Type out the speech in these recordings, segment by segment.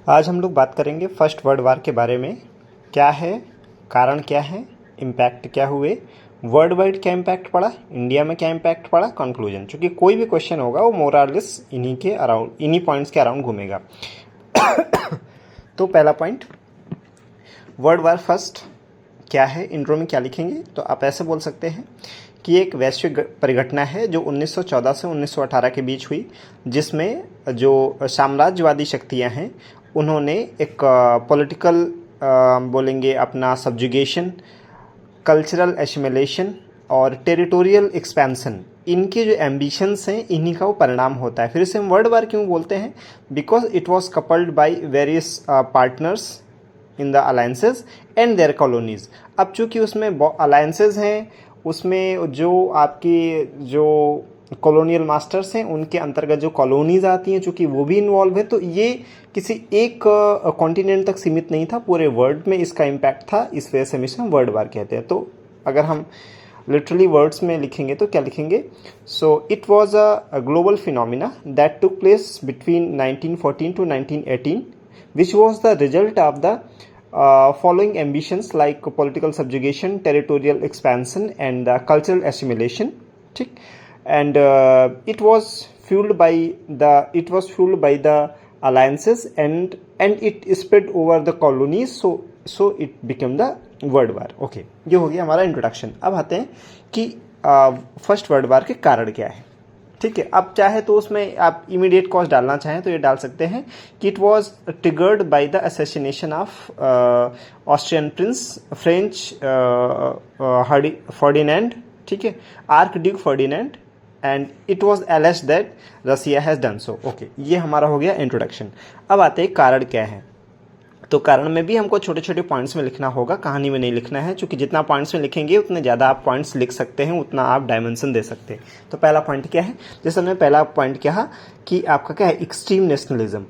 आज हम लोग बात करेंगे फर्स्ट वर्ल्ड वार के बारे में। क्या है, कारण क्या है, इम्पैक्ट क्या हुए, वर्ल्ड वाइड क्या इम्पैक्ट पड़ा, इंडिया में क्या इम्पैक्ट पड़ा, कंक्लूजन। चूँकि कोई भी क्वेश्चन होगा वो मोरलेस इन्हीं पॉइंट्स के अराउंड घूमेगा। तो पहला पॉइंट, वर्ल्ड वार फर्स्ट क्या है, इंट्रो में क्या लिखेंगे तो आप ऐसे बोल सकते हैं कि एक वैश्विक परिघटना है जो 1914 से 1918 के बीच हुई, जिसमें जो साम्राज्यवादी शक्तियां हैं उन्होंने एक पॉलिटिकल बोलेंगे अपना सब्जुगेशन, कल्चरल एसिमिलेशन और टेरिटोरियल एक्सपेंशन, इनके जो एम्बिशंस हैं इन्हीं का वो परिणाम होता है। फिर इसे हम वर्ल्ड वार क्यों बोलते हैं? Because it was coupled by various partners in the alliances and their colonies. अब चूंकि उसमें अलायंसेज हैं, उसमें जो आपकी जो कॉलोनियल मास्टर्स हैं उनके अंतर्गत जो कॉलोनीज आती हैं चूंकि वो भी इन्वॉल्व है, तो ये किसी एक कॉन्टिनेंट तक सीमित नहीं था, पूरे वर्ल्ड में इसका इम्पैक्ट था। इस वजह से हम इसे वर्ल्ड वार कहते हैं। तो अगर हम लिटरली वर्ड्स में लिखेंगे तो क्या लिखेंगे? So it was a global phenomena that took place between 1914 to 1918 which was the result of the following ambitions like political subjugation, territorial expansion and cultural assimilation. ठीक, and it was fueled by the alliances and it spread over the colonies, so it became the world war. Okay, ये हो गया हमारा introduction. अब आते हैं कि first world war के कारण क्या है। ठीक है, अब चाहे तो उसमें आप इमीडिएट कॉज डालना चाहें तो ये डाल सकते हैं कि it was triggered by the assassination of Austrian prince French Ferdinand, ठीक है, archduke Ferdinand, and it was alleged that Russia has done so. Okay, ये हमारा हो गया इंट्रोडक्शन। अब आते हैं कारण क्या है। तो कारण में भी हमको छोटे छोटे पॉइंट्स में लिखना होगा, कहानी में नहीं लिखना है, क्योंकि जितना पॉइंट्स में लिखेंगे उतने ज़्यादा आप पॉइंट्स लिख सकते हैं, उतना आप डायमेंशन दे सकते हैं। तो पहला पॉइंट क्या है? जैसे हमने पहला पॉइंट कहा कि आपका क्या है, एक्सट्रीम नेशनलिज्म,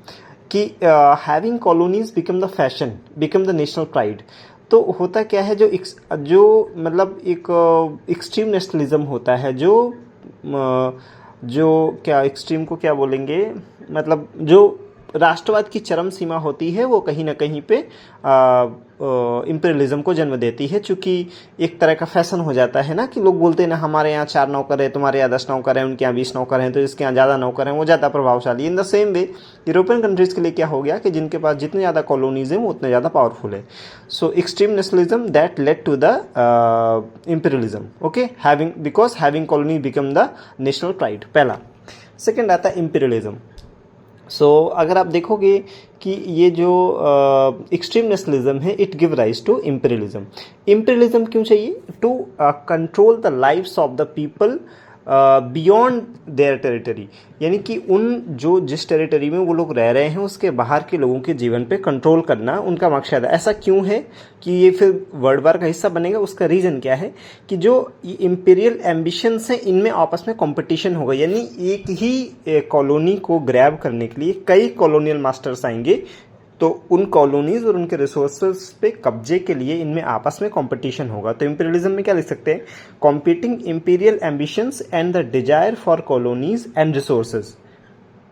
कि having colonies become the fashion, become the national pride. तो होता क्या है, जो मतलब एक एक्सट्रीम नेशनलिज्म होता है, जो क्या एक्सट्रीम को क्या बोलेंगे, मतलब जो राष्ट्रवाद की चरम सीमा होती है, वो कहीं ना कहीं पे इंपीरियलिज्म को जन्म देती है। चूंकि एक तरह का फैशन हो जाता है ना कि लोग बोलते हैं ना, हमारे यहाँ 4 नौकर है, तुम्हारे यहाँ 10 नौकर है, उनके यहाँ 20 नौकर हैं, तो जिसके यहाँ ज़्यादा नौकर हैं वो ज़्यादा प्रभावशाली। In the same way European countries के लिए क्या हो गया कि जिनके पास जितने ज़्यादा कॉलोनीज हैं वो उतने ज़्यादा पावरफुल है। So extreme nationalism that led to the imperialism. Okay, because having colony become the national pride, पहला। सेकेंड आता है इंपीरियलिज्म। सो अगर आप देखोगे कि ये जो एक्सट्रीम नेशनलिज्म है, it give rise to imperialism. Imperialism क्यों चाहिए? To control the lives of the people beyond their territory, यानी कि जिस टेरिटरी में वो लोग रह रहे हैं उसके बाहर के लोगों के जीवन पे कंट्रोल करना उनका मकसद है। ऐसा क्यों है कि ये फिर वर्ल्ड वार का हिस्सा बनेगा? उसका रीज़न क्या है कि जो इंपीरियल एम्बिशंस हैं इनमें आपस में कंपटीशन होगा, यानी एक ही कॉलोनी को ग्रैब करने के लिए कई कॉलोनियल मास्टर्स आएंगे, तो उन कॉलोनीज और उनके रिसोर्सेज पे कब्जे के लिए इनमें आपस में कंपटीशन होगा। तो इंपीरियलिज्म में क्या लिख सकते हैं? Competing imperial ambitions and the desire for colonies and resources,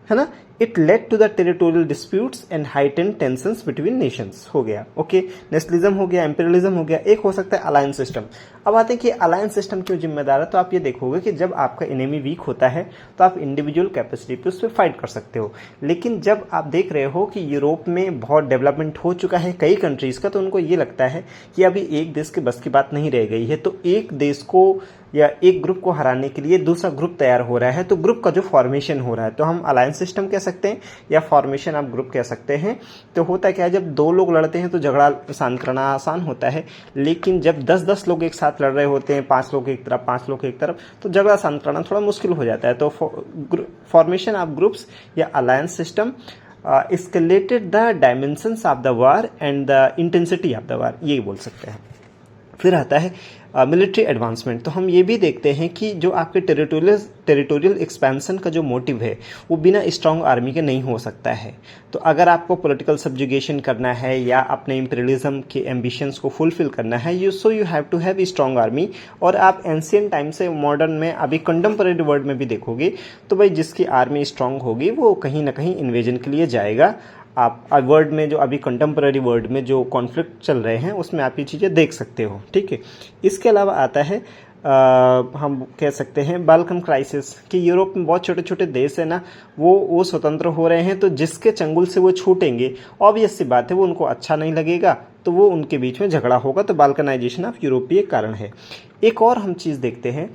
है ना। It led to the territorial disputes and heightened tensions between nations. हो गया, ओके, नेशनलिज्म हो गया, इंपीरियलिज्म हो गया। एक हो सकता है अलायंस सिस्टम। अब आते हैं कि अलायंस सिस्टम क्यों जिम्मेदार है। तो आप ये देखोगे कि जब आपका एनिमी वीक होता है तो आप इंडिविजुअल कैपेसिटी पे उस पर फाइट कर सकते हो, लेकिन जब आप देख रहे हो कि यूरोप में बहुत डेवलपमेंट हो चुका है कई कंट्रीज का, तो उनको ये लगता है कि अभी एक देश के बस की बात नहीं रह गई है, तो एक देश को या एक ग्रुप को हराने के लिए दूसरा ग्रुप तैयार हो रहा है, तो ग्रुप का जो फॉर्मेशन हो रहा है, तो हम अलायंस सिस्टम कह सकते हैं या फॉर्मेशन ऑफ ग्रुप कह सकते हैं। तो होता क्या है, जब 2 लोग लड़ते हैं तो झगड़ा शांत करना आसान होता है, लेकिन जब 10-10 लोग एक साथ लड़ रहे होते हैं, 5 लोग एक तरफ 5 लोग एक तरफ, तो झगड़ा शांत करना थोड़ा मुश्किल हो जाता है। तो फॉर्मेशन ऑफ ग्रुप्स या alliance system escalated the dimensions of the war and the intensity of the war, ये बोल सकते हैं। फिर आता है मिलिट्री एडवांसमेंट। तो हम ये भी देखते हैं कि जो आपके टेरिटोरियल एक्सपेंशन का जो मोटिव है वो बिना स्ट्रांग आर्मी के नहीं हो सकता है। तो अगर आपको पॉलिटिकल सब्जुगेशन करना है या अपने इंपीरियलिज्म के एम्बिशंस को फुलफिल करना है, you have to have strong army. और आप एंशियंट टाइम से मॉडर्न में, अभी कंटेम्परेरी वर्ल्ड में भी देखोगे तो भाई जिसकी आर्मी स्ट्रांग होगी वो कहीं ना कहीं इन्वेजन के लिए जाएगा। आप वर्ल्ड में जो अभी कंटेम्प्रेरी वर्ल्ड में जो कॉन्फ्लिक्ट चल रहे हैं उसमें आप ये चीज़ें देख सकते हो, ठीक है। इसके अलावा आता है हम कह सकते हैं बाल्कन क्राइसिस, कि यूरोप में बहुत छोटे छोटे देश है ना, वो स्वतंत्र हो रहे हैं, तो जिसके चंगुल से वो छूटेंगे ऑब्वियस सी बात है वो उनको अच्छा नहीं लगेगा, तो वो उनके बीच में झगड़ा होगा। तो बाल्कनाइजेशन ऑफ यूरोप ये कारण है। एक और हम चीज़ देखते हैं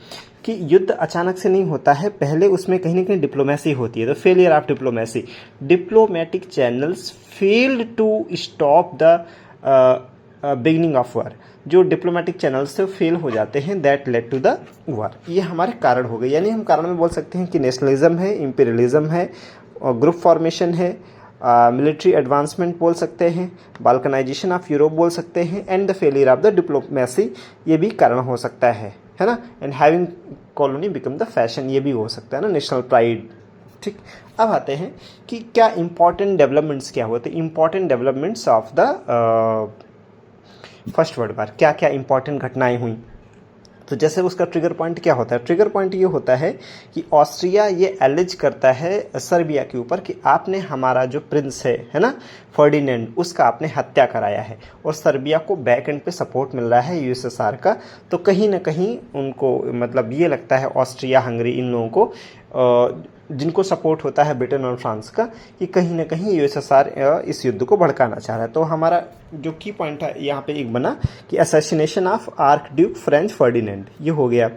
कि युद्ध अचानक से नहीं होता है, पहले उसमें कहीं ना कहीं डिप्लोमेसी होती है। तो failure of diplomacy, diplomatic channels failed to stop the beginning of war, जो डिप्लोमेटिक चैनल्स से फेल हो जाते हैं, that led to the war. ये हमारे कारण हो गए, यानी हम कारण में बोल सकते हैं कि नेशनलिज्म है, इंपीरियलिज्म है, ग्रुप फॉर्मेशन है, मिलिट्री एडवांसमेंट बोल सकते हैं, बाल्कनाइजेशन ऑफ यूरोप बोल सकते हैं, and the failure of the diplomacy, ये भी कारण हो सकता है ना। And having colony become the fashion, ये भी हो सकता है ना, नेशनल प्राइड, ठीक। अब आते हैं कि क्या इंपॉर्टेंट डेवलपमेंट्स क्या हुए। तो important developments of the first world war, क्या क्या इंपॉर्टेंट घटनाएं हुई। तो जैसे उसका ट्रिगर पॉइंट क्या होता है, ट्रिगर पॉइंट ये होता है कि ऑस्ट्रिया ये एलिज करता है सर्बिया के ऊपर कि आपने हमारा जो प्रिंस है ना फर्डिनेंड, उसका आपने हत्या कराया है, और सर्बिया को बैक एंड पे सपोर्ट मिल रहा है यूएसएसआर का। तो कहीं ना कहीं उनको मतलब ये लगता है ऑस्ट्रिया हंगरी इन लोगों को जिनको सपोर्ट होता है ब्रिटेन और फ्रांस का, कि कहीं ना कहीं यूएसएसआर इस युद्ध को भड़काना चाह रहा है। तो हमारा जो की पॉइंट है यहाँ पे एक बना कि assassination of arc Duke French Ferdinand, ये हो गया।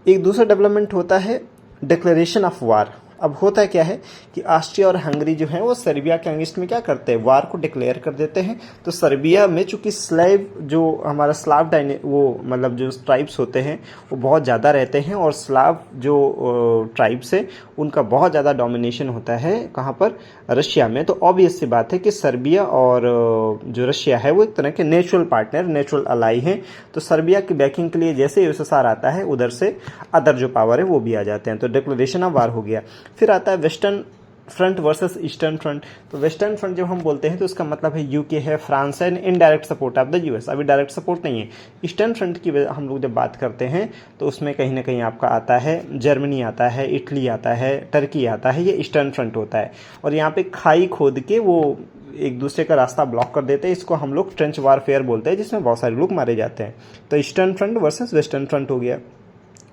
एक दूसरा डेवलपमेंट होता है डिक्लेरेशन ऑफ वार। अब होता है क्या है कि ऑस्ट्रिया और हंगरी जो है वो सर्बिया के अगेंस्ट में क्या करते हैं, वार को डिक्लेयर कर देते हैं। तो सर्बिया में चूंकि स्लेव जो हमारा स्लाव वो मतलब जो ट्राइब्स होते हैं वो बहुत ज़्यादा रहते हैं, और स्लाव जो ट्राइब्स है उनका बहुत ज़्यादा डोमिनेशन होता है कहाँ पर, रशिया में। तो ऑब्वियस सी बात है कि सर्बिया और जो रशिया है वो एक तरह के नेचुरल पार्टनर, नेचुरल अलाई हैं। तो सर्बिया की बैकिंग के लिए जैसे यूएसएसआर आता है, उधर से अदर जो पावर है वो भी आ जाते हैं। तो डिक्लेरेशन ऑफ वार हो गया। फिर आता है western front versus eastern front. तो वेस्टर्न फ्रंट जब हम बोलते हैं तो इसका मतलब है यूके है, फ्रांस है, indirect support of the US. अभी डायरेक्ट सपोर्ट नहीं है। ईस्टर्न फ्रंट की हम लोग जब बात करते हैं तो उसमें कहीं ना कहीं आपका आता है जर्मनी आता है, इटली आता है, टर्की आता है, ये ईस्टर्न फ्रंट होता है। और यहाँ पे खाई खोद के वो एक दूसरे का रास्ता ब्लॉक कर देते हैं, इसको हम लोग ट्रेंच वारफेयर बोलते हैं, जिसमें बहुत सारे लोग मारे जाते हैं। तो eastern front versus western front हो गया।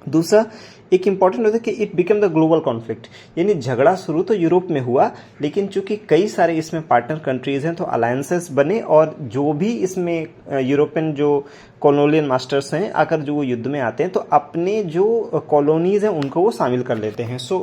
दूसरा एक इंपॉर्टेंट होता है कि it become the global conflict, यानी झगड़ा शुरू तो यूरोप में हुआ, लेकिन चूंकि कई सारे इसमें पार्टनर कंट्रीज हैं तो अलायंसेस बने, और जो भी इसमें यूरोपियन जो कॉलोनियल मास्टर्स हैं आकर जो वो युद्ध में आते हैं तो अपने जो कॉलोनीज हैं उनको वो शामिल कर लेते हैं। So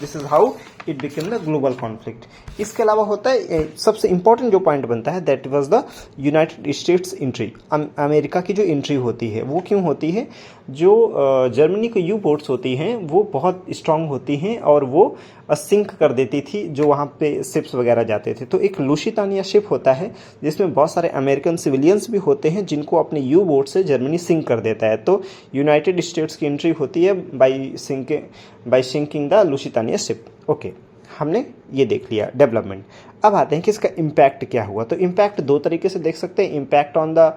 this is how it became the global conflict. इसके अलावा होता है सबसे इंपॉर्टेंट जो पॉइंट बनता है that was the United states entry. America की जो एंट्री होती है वो क्यों होती है, जो जर्मनी की यू बोट्स होती हैं वो बहुत स्ट्रांग होती हैं और वो सिंक कर देती थी जो वहाँ पे शिप्स वगैरह जाते थे। तो एक लुसितानिया शिप होता है जिसमें बहुत सारे अमेरिकन सिविलियंस भी होते हैं जिनको अपने यू बोट से जर्मनी सिंक कर देता है। तो यूनाइटेड स्टेट्स की एंट्री होती है by sinking the Lusitania ship. Okay, हमने ये देख लिया डेवलपमेंट। अब आते हैं कि इसका इम्पैक्ट क्या हुआ। तो इम्पैक्ट दो तरीके से देख सकते हैं, impact on the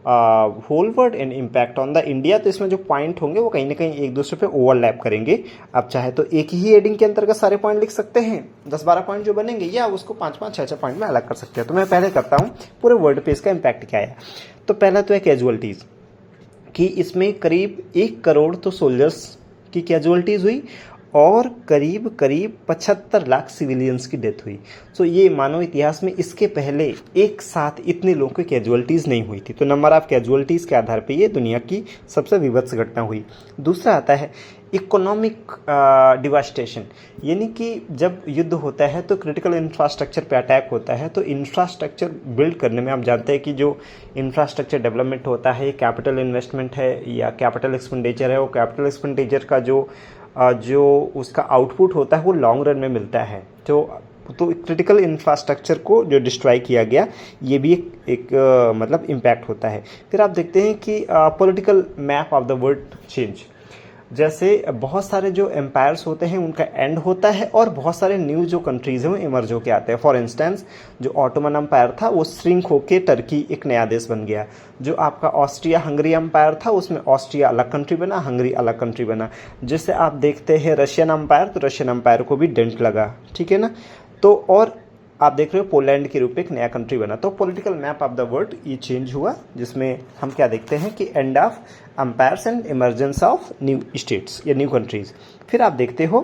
whole world and impact on the India. तो इसमें जो पॉइंट होंगे वो कहीं ना कहीं एक दूसरे पे ओवरलैप करेंगे। आप चाहे तो एक ही हेडिंग के अंतर्गत सारे पॉइंट लिख सकते हैं, 10-12 पॉइंट जो बनेंगे, या उसको 5-5, 6-6 पॉइंट में अलग कर सकते हैं। तो मैं पहले करता हूँ पूरे वर्ल्ड पे इसका इम्पैक्ट क्या है। तो पहला तो है कैजुअलिटीज़, कि इसमें करीब 1 करोड़ तो सोल्जर्स की कैजुअलिटीज़ हुई और करीब 75 लाख सिविलियंस की डेथ हुई। सो ये मानव इतिहास में इसके पहले एक साथ इतने लोगों की कैजुअलिटीज़ नहीं हुई थी। तो नंबर ऑफ कैजुअलिटीज़ के आधार पे ये दुनिया की सबसे विभत्स घटना हुई। दूसरा आता है इकोनॉमिक डिवास्टेशन, यानी कि जब युद्ध होता है तो क्रिटिकल इंफ्रास्ट्रक्चर पे अटैक होता है। तो इंफ्रास्ट्रक्चर बिल्ड करने में आप जानते हैं कि जो इंफ्रास्ट्रक्चर डेवलपमेंट होता है कैपिटल इन्वेस्टमेंट है या कैपिटल एक्सपेंडिचर है। वो कैपिटल एक्सपेंडिचर का जो उसका आउटपुट होता है वो लॉन्ग रन में मिलता है। तो क्रिटिकल इंफ्रास्ट्रक्चर को जो डिस्ट्रॉय किया गया, ये भी एक मतलब इम्पैक्ट होता है। फिर आप देखते हैं कि political map of the world change, जैसे बहुत सारे जो एम्पायर्स होते हैं उनका एंड होता है और बहुत सारे न्यू जो कंट्रीज हैं वो इमर्ज होके आते हैं। फॉर इंस्टेंस जो ऑटोमन एम्पायर था वो श्रिंक होके टर्की एक नया देश बन गया। जो आपका ऑस्ट्रिया हंगरी एम्पायर था उसमें ऑस्ट्रिया अलग कंट्री बना, हंगरी अलग कंट्री बना। जैसे आप देखते हैं रशियन एम्पायर, तो रशियन एम्पायर को भी डेंट लगा, ठीक है ना। तो और आप देख रहे हो पोलैंड के रूप में एक नया कंट्री बना। तो political map of the world ये चेंज हुआ, जिसमें हम क्या देखते हैं कि end of empires and emergence of new states या न्यू कंट्रीज। फिर आप देखते हो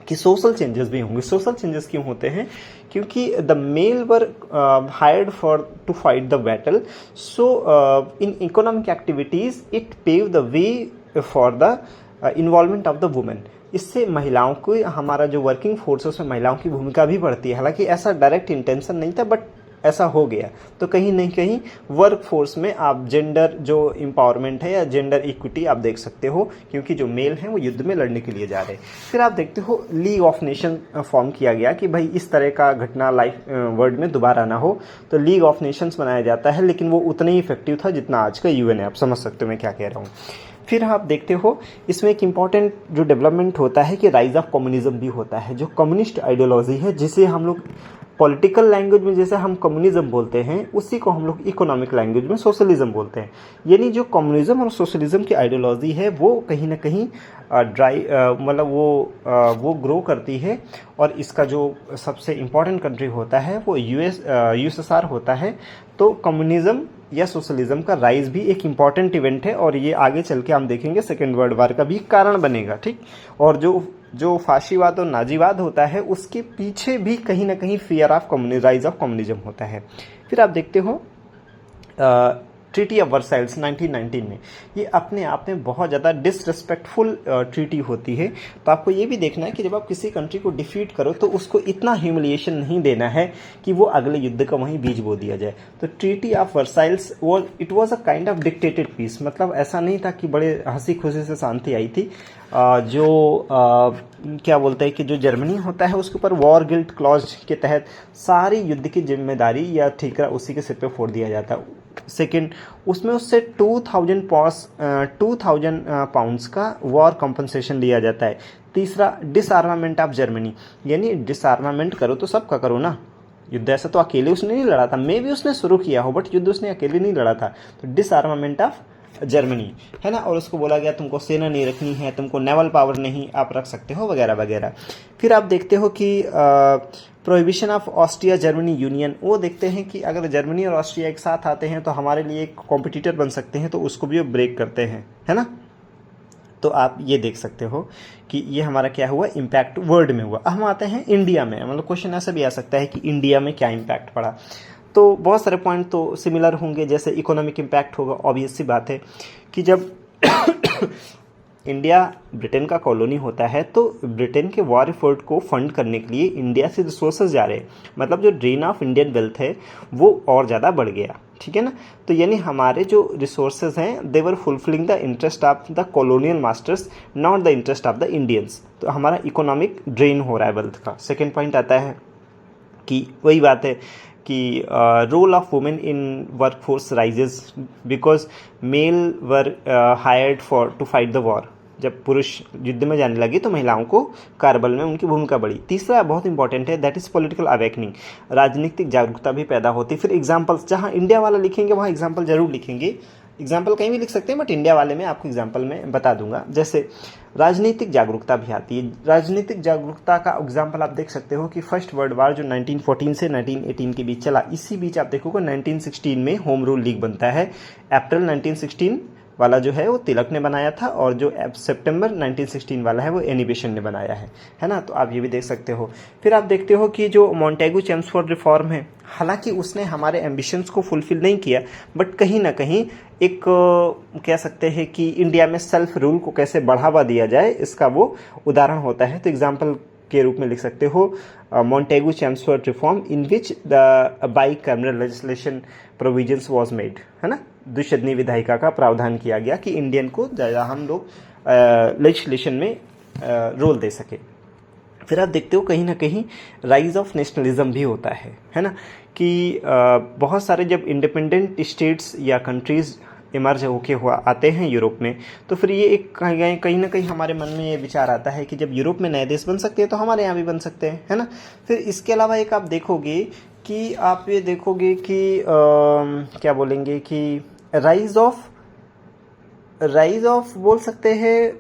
कि सोशल चेंजेस भी होंगे। सोशल चेंजेस क्यों होते हैं? क्योंकि the male were hired for to fight the battle, so in economic activities it pave the way for the involvement of the women. इससे महिलाओं को, हमारा जो वर्किंग फोर्स है उसमें महिलाओं की भूमिका भी बढ़ती है। हालांकि ऐसा डायरेक्ट इंटेंशन नहीं था, बट ऐसा हो गया। तो कहीं ना कहीं वर्क फोर्स में आप जेंडर जो एम्पावरमेंट है या जेंडर इक्विटी आप देख सकते हो, क्योंकि जो मेल हैं वो युद्ध में लड़ने के लिए जा रहे हैं। फिर आप देखते हो लीग ऑफ नेशन फॉर्म किया गया कि भाई इस तरह का घटना लाइफ वर्ल्ड में दोबारा ना हो, तो लीग ऑफ नेशंस बनाया जाता है, लेकिन वो उतना ही इफेक्टिव था जितना आज का यूएन है। आप समझ सकते हो मैं क्या कह रहा हूँ। फिर आप देखते हो इसमें एक इम्पॉर्टेंट जो डेवलपमेंट होता है कि राइज ऑफ कम्युनिज्म भी होता है। जो कम्युनिस्ट आइडियोलॉजी है, जिसे हम लोग पॉलिटिकल लैंग्वेज में जैसे हम कम्युनिज्म बोलते हैं, उसी को हम लोग इकोनॉमिक लैंग्वेज में सोशलिज्म बोलते हैं। यानी जो कम्युनिज्म और सोशलिज्म की आइडियोलॉजी है वो कहीं ना कहीं मतलब वो ग्रो करती है। और इसका जो सबसे इम्पॉर्टेंट कंट्री होता है वो यूएसएसआर होता है। तो कम्युनिज्म या सोशलिज्म का राइज भी एक इम्पॉर्टेंट इवेंट है, और ये आगे चल के हम देखेंगे सेकेंड वर्ल्ड वॉर का भी कारण बनेगा। ठीक, और जो फाशीवाद और नाजीवाद होता है उसके पीछे भी कहीं ना कहीं fear of rise of communism होता है। फिर आप देखते हो ट्रीटी ऑफ वर्साइल्स 1919 में, ये अपने आप में बहुत ज़्यादा डिसरिस्पेक्टफुल ट्रीटी होती है। तो आपको ये भी देखना है कि जब आप किसी कंट्री को डिफीट करो तो उसको इतना ह्यूमिलिएशन नहीं देना है कि वो अगले युद्ध का वहीं बीज बो दिया जाए। तो treaty of Versailles it was a kind of dictated peace, मतलब ऐसा नहीं था कि बड़े हंसी खुशी से शांति आई थी। क्या बोलते हैं कि जो जर्मनी होता है उसके ऊपर वॉर गिल्ट क्लॉज के तहत सारी युद्ध की जिम्मेदारी या ठीकरा उसी के सिर पे फोड़ दिया जाता है। सेकेंड, उसमें उससे 2000 पाउंड्स का वॉर कंपनसेशन लिया जाता है। तीसरा, डिसआर्मामेंट ऑफ जर्मनी, यानी डिसआर्मामेंट करो तो सबका करो ना। युद्ध ऐसा तो अकेले उसने नहीं लड़ा था, मे भी उसने शुरू किया हो, बट युद्ध उसने अकेले नहीं लड़ा था। तो डिसआर्मामेंट ऑफ जर्मनी है ना। और उसको बोला गया तुमको सेना नहीं रखनी है, तुमको नेवल पावर नहीं आप रख सकते हो, वगैरह वगैरह। फिर आप देखते हो कि prohibition of Austria Germany union, वो देखते हैं कि अगर जर्मनी और ऑस्ट्रिया एक साथ आते हैं तो हमारे लिए एक कॉम्पिटिटर बन सकते हैं, तो उसको भी वो ब्रेक करते हैं, है ना। तो आप ये देख सकते हो कि ये हमारा क्या हुआ, इम्पैक्ट वर्ल्ड में हुआ। हम आते हैं इंडिया में, मतलब क्वेश्चन ऐसा भी आ सकता है कि इंडिया में क्या इम्पैक्ट पड़ा। तो बहुत सारे पॉइंट तो सिमिलर होंगे, जैसे इकोनॉमिक इम्पैक्ट होगा। ऑब्वियस सी बात है कि जब इंडिया ब्रिटेन का कॉलोनी होता है तो ब्रिटेन के वॉर एफर्ट को फंड करने के लिए इंडिया से रिसोर्सेज जा रहे हैं, मतलब जो ड्रेन ऑफ इंडियन वेल्थ है वो और ज़्यादा बढ़ गया, ठीक है ना। तो यानी हमारे जो रिसोर्सेज हैं they were fulfilling the interest of the colonial masters, not the interest of the Indians. तो हमारा इकोनॉमिक ड्रेन हो रहा है वेल्थ का। सेकेंड पॉइंट आता है कि वही बात है कि role of women in work force rises because male were hired for to fight the war. जब पुरुष युद्ध में जाने लगे तो महिलाओं को कारबल में उनकी भूमिका बढ़ी। तीसरा बहुत इंपॉर्टेंट है, दैट इज पॉलिटिकल अवेकनिंग, राजनीतिक जागरूकता भी पैदा होती। फिर एग्जाम्पल्स, जहाँ इंडिया वाला लिखेंगे वहाँ एग्जाम्पल जरूर लिखेंगे, एग्जाम्पल कहीं भी लिख सकते हैं, बट इंडिया वाले में आपको एग्जाम्पल में बता दूंगा। जैसे राजनीतिक जागरूकता भी आती है। राजनीतिक जागरूकता का एग्जाम्पल आप देख सकते हो कि फर्स्ट वर्ल्ड वार जो 1914 से 1918 के बीच चला, इसी बीच आप देखोगे 1916 में होम रूल लीग बनता है। अप्रैल 1916 वाला जो है वो तिलक ने बनाया था, और जो सितंबर 1916 वाला है वो एनी बेसेंट ने बनाया है ना। तो आप ये भी देख सकते हो। फिर आप देखते हो कि जो मॉन्टेगू चेम्सफोर्ड रिफॉर्म है, हालांकि उसने हमारे एम्बिशंस को फुलफिल नहीं किया, बट कहीं ना कहीं एक कह सकते हैं कि इंडिया में सेल्फ रूल को कैसे बढ़ावा दिया जाए इसका वो उदाहरण होता है। तो एग्जाम्पल के रूप में लिख सकते हो Montagu Chelmsford reform in which the bicameral legislation provisions was made, है ना। द्विसदनीय विधायिका का प्रावधान किया गया कि इंडियन को ज़्यादा हम लोग लेजिस्लेशन में रोल दे सके। फिर आप देखते हो कहीं ना कहीं राइज ऑफ नेशनलिज्म भी होता है ना, कि बहुत सारे जब इंडिपेंडेंट स्टेट्स या कंट्रीज इमर्ज होके हुआ आते हैं यूरोप में, तो फिर ये एक कहीं ना कहीं हमारे मन में ये विचार आता है कि जब यूरोप में नए देश बन सकते हैं तो हमारे यहाँ भी बन सकते हैं, है ना। फिर इसके अलावा एक आप देखोगे कि आप ये देखोगे कि क्या बोलेंगे कि राइज ऑफ बोल सकते हैं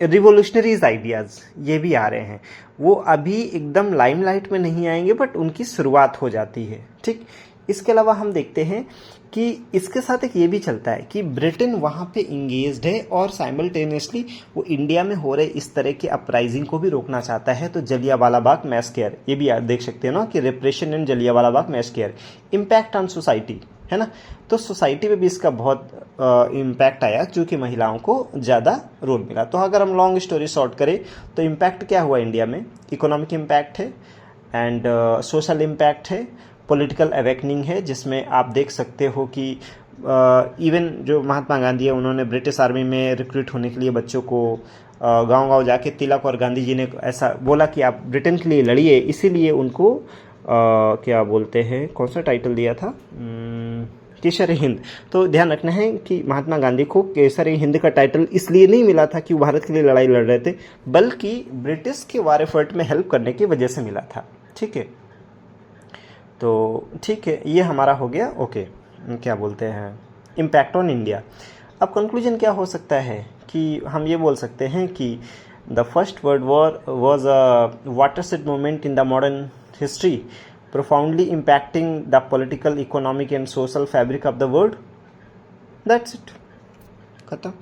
रिवोल्यूशनरीज आइडियाज़ ये भी आ रहे हैं, वो अभी एकदम लाइमलाइट में नहीं आएंगे बट उनकी शुरुआत हो जाती है। ठीक, इसके अलावा हम देखते हैं कि इसके साथ एक ये भी चलता है कि ब्रिटेन वहाँ पे इंगेज्ड है और साइमल्टेनियसली वो इंडिया में हो रहे इस तरह के अपराइजिंग को भी रोकना चाहता है। तो जलियांवाला बाग मैसकेयर ये भी आप देख सकते हो ना कि repression in Jallianwala Bagh massacre, impact on society, है ना। तो सोसाइटी में भी इसका बहुत इम्पैक्ट आया क्योंकि महिलाओं को ज़्यादा रोल मिला। तो अगर हम लॉन्ग स्टोरी शॉर्ट करें तो इम्पैक्ट क्या हुआ इंडिया में, इकोनॉमिक इम्पैक्ट है एंड सोशल इम्पैक्ट है, पॉलिटिकल अवेकनिंग है, जिसमें आप देख सकते हो कि इवन जो महात्मा गांधी है उन्होंने ब्रिटिश आर्मी में रिक्रूट होने के लिए बच्चों को गांव-गांव जाके तिलक और गांधी जी ने ऐसा बोला कि आप ब्रिटेन के लिए लड़िए, इसीलिए उनको क्या बोलते हैं, कौन सा टाइटल दिया था, केसर हिंद। तो ध्यान रखना है कि महात्मा गांधी को केसर हिंद का टाइटल इसलिए नहीं मिला था कि वो भारत के लिए लड़ाई लड़ रहे थे, बल्कि ब्रिटिश के वार एफर्ट में हेल्प करने की वजह से मिला था। ठीक है, तो ठीक है, ये हमारा हो गया। ओके, क्या बोलते हैं, इम्पैक्ट ऑन इंडिया। अब कंक्लूजन क्या हो सकता है कि हम ये बोल सकते हैं कि the first world war was a watershed moment in the modern history, profoundly impacting the political, economic and social fabric of the world. That's it. खत्म।